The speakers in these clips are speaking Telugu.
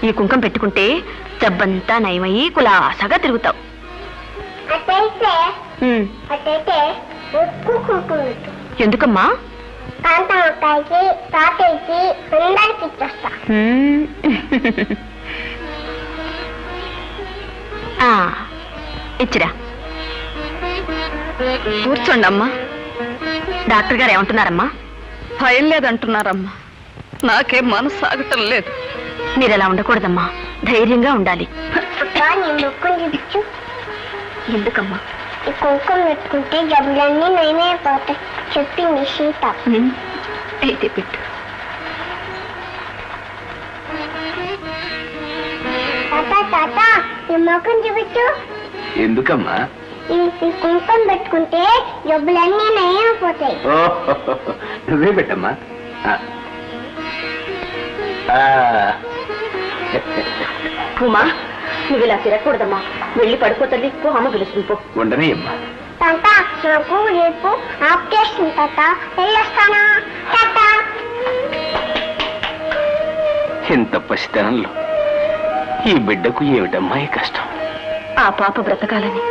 ఈ కుంకం పెట్టుకుంటే జబ్బంతా నయమయ్యి కులాసగా తిరుగుతావు. ఎందుకమ్మా? ఇచ్చిరా, కూర్చోండి అమ్మా. డాక్టర్ గారు ఏమంటున్నారమ్మా? భయం లేదంటున్నారమ్మా. నాకేం మనసు సాగటం లేదు. మీరు ఎలా ఉండకూడదమ్మా, ధైర్యంగా ఉండాలి. ఎందుకమ్మా? ఈ కుంకుమ పెట్టుకుంటే జబ్బులన్నీ నయమైపోతాయి చెప్పింది సీత. అయితే పెట్టు. తాత ఈ మొక్కం చూపించు. ఎందుకమ్మా? ఈ కుంకుమ పెట్టుకుంటే జబ్బులన్నీ నయమైపోతాయి. నువ్వే పెట్టమ్మా. ఉమా, నువ్వు ఇలా తిరగకూడదమ్మా. వెళ్ళి పడుకో తల్లి. పో, అమ్మ పిలుస్తుంది పో. ఉండనే అమ్మా. తాత నాకు రేపు ఆపరేషన్ తాత, వెళ్ళొస్తానా తాత? ఎంత పసితనంలో ఈ బిడ్డకు ఏమిటమ్మా ఈ కష్టం? ఆ పాప బ్రతకాలని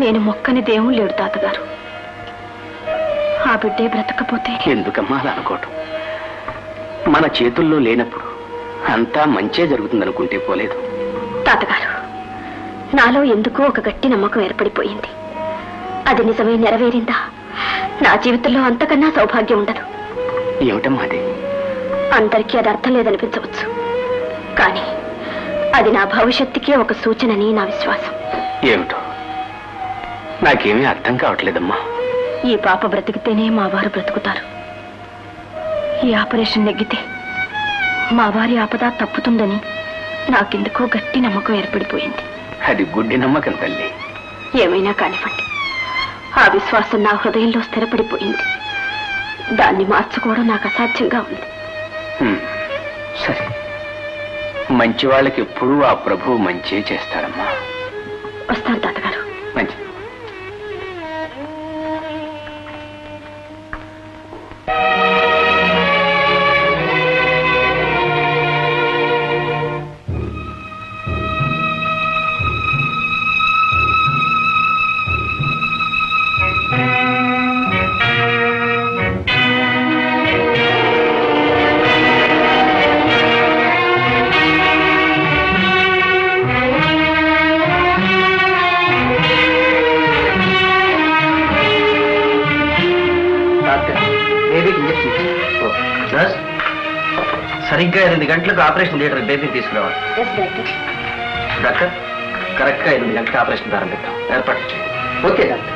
నేను మొక్కని దేవుడు లేడు తాతగారు. ఆ బిడ్డే బ్రతకపోతే ఎందుకమ్మా అలా అనుకోవటం? మన చేతుల్లో లేనప్పుడు అంతా మంచే జరుగుతుందనుకుంటే పోలేదు. తాతగారు, నాలో ఎందుకో ఒక గట్టి నమ్మకం ఏర్పడిపోయింది. అది నిజమే నెరవేరిందా నా జీవితంలో అంతకన్నా సౌభాగ్యం ఉండదు. ఏమిటమ్మా అది? అందరికీ అది అర్థం లేదనిపించవచ్చు, కానీ అది నా భవిష్యత్తుకే ఒక సూచనని నా విశ్వాసం. ఏమిటో నాకేమీ అర్థం కావట్లేదమ్మా. ఈ పాప బ్రతికితేనే మా వారు బ్రతుకుతారు. ఈ ఆపరేషన్ నెగ్గితే మా వారి ఆపద తప్పుతుందని నాకెందుకో గట్టి నమ్మకం ఏర్పడిపోయింది. అది గుడ్డి నమ్మకం తల్లి. ఏమైనా కానివ్వండి, ఆ విశ్వాసం నా హృదయంలో స్థిరపడిపోయింది. దాన్ని మార్చుకోవడం నాకు అసాధ్యంగా ఉంది. సరే, మంచి వాళ్ళకి ఎప్పుడూ ఆ ప్రభువు మంచే చేస్తాడమ్మా. వస్తాను తాతగారు. మంచి. సరిగ్గా 8 గంటలకు ఆపరేషన్ థియేటర్ బేబీని తీసుకురావాలి. డాక్టర్, కరెక్ట్గా 8 గంటలకు ఆపరేషన్ ప్రారంభిద్దాం. ఏర్పాటు చేయండి. Okay doctor.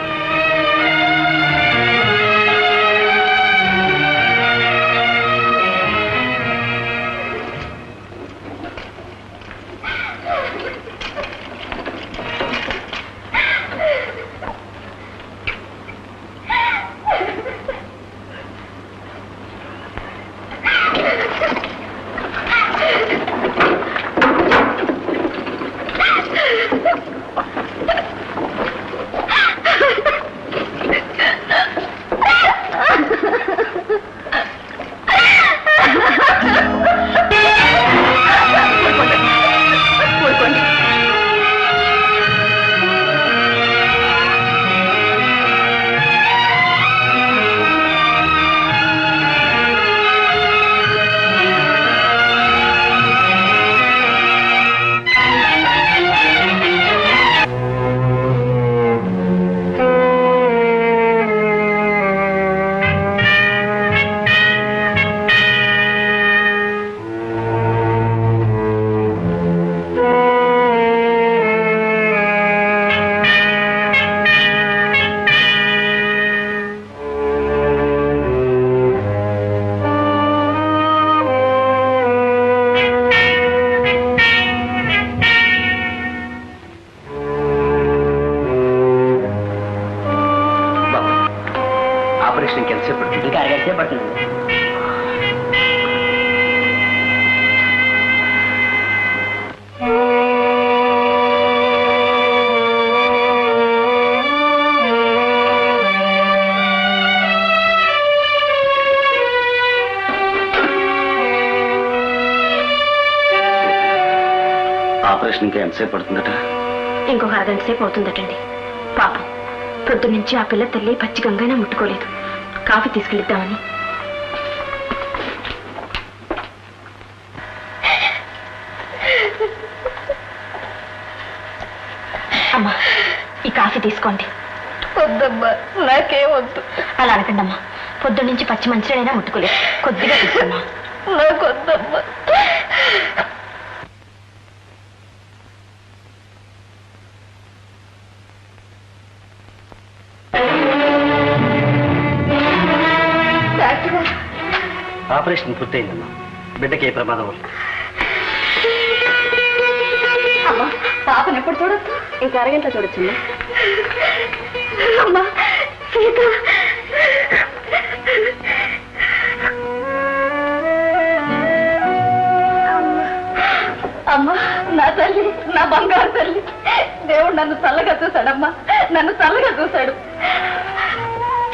ఆపరేషన్కి ఎంతసేపు పడుతుందట? ఇంకొక అరగంట సేపు అవుతుందటండి. పాపం పొద్దున్నుంచి ఆ పిల్ల తల్లి పచ్చి గంగైనా ముట్టుకోలేదు. కాఫీ తీసుకెళ్ళిద్దామని. అమ్మా, ఈ కాఫీ తీసుకోండి. వద్దమ్మా, నాకేం వద్దు. అలా అనకండి అమ్మా. పొద్దున్నుంచి పచ్చి మంచినైనా ముట్టుకోలేదు. కొద్దిగా తీసుకోమ్మా. నాకు వద్దమ్మా. ఆపరేషన్ పూర్తయిందమ్మా. బిడ్డకి ఏ ప్రమాదం లేదు. అమ్మా, పాపను ఎప్పుడు చూడొచ్చు? ఇంకా అరగంట చూడొచ్చమ్మా. అమ్మా సీత, అమ్మా నా తల్లి, నా బంగారు తల్లి. దేవుడు నన్ను చల్లగా చూశాడమ్మా, నన్ను చల్లగా చూశాడు.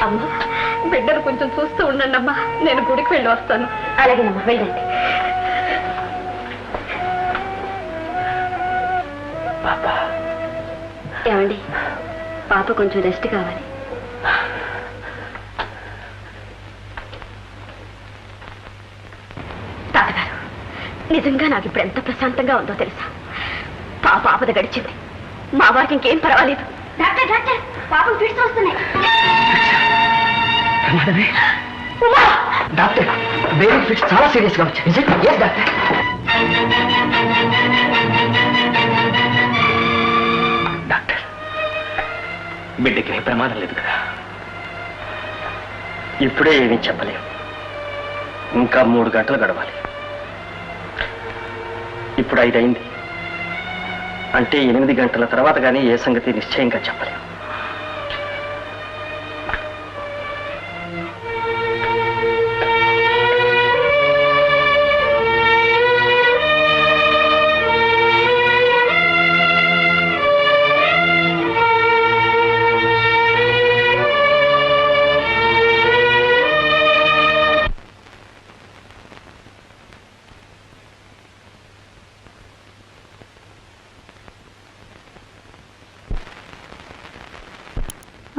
అమ్మా, బిడ్డను కొంచెం చూస్తూ ఉండండి అమ్మా. నేను గుడికి వెళ్ళి వస్తాను. అలాగేనమ్మా, వెళ్ళండి. ఏమండి, పాప కొంచెం రెస్ట్ కావాలి. తాతగారు, నిజంగా నాకు ఇప్పుడు ఎంత ప్రశాంతంగా ఉందో తెలుసా? పాప ఆపద గడిచింది. మా వారికి ఇంకేం పర్వాలేదు. డాక్టర్ డాక్టర్, పాపకు ఫిట్స్ వస్తున్నాయి. డాక్టర్, బేబీ ఫిట్స్ చాలా సీరియస్ గా వచ్చాయి. డాక్టర్, డాక్టర్, బిడ్డకి ఏ ప్రమాదం లేదు కదా? ఇప్పుడే ఏమీ చెప్పలేము. ఇంకా 3 గంటలు గడవాలి. ఇప్పుడు 5 అయింది. అంటే 8 గంటల తర్వాత కానీ ఏ సంగతి నిశ్చయంగా చెప్పలేము.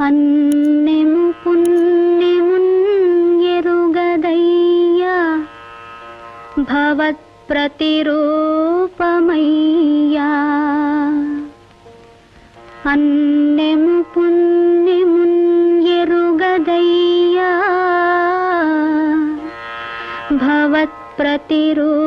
అన్నెము పుణ్యమున్ ఎరుగదయ్యా భవత్ ప్రతిరూపమయ్యా. అన్నెము పుణ్యమున్ ఎరుగదయ్యా భవత్ ప్రతిరూపమయ్యా.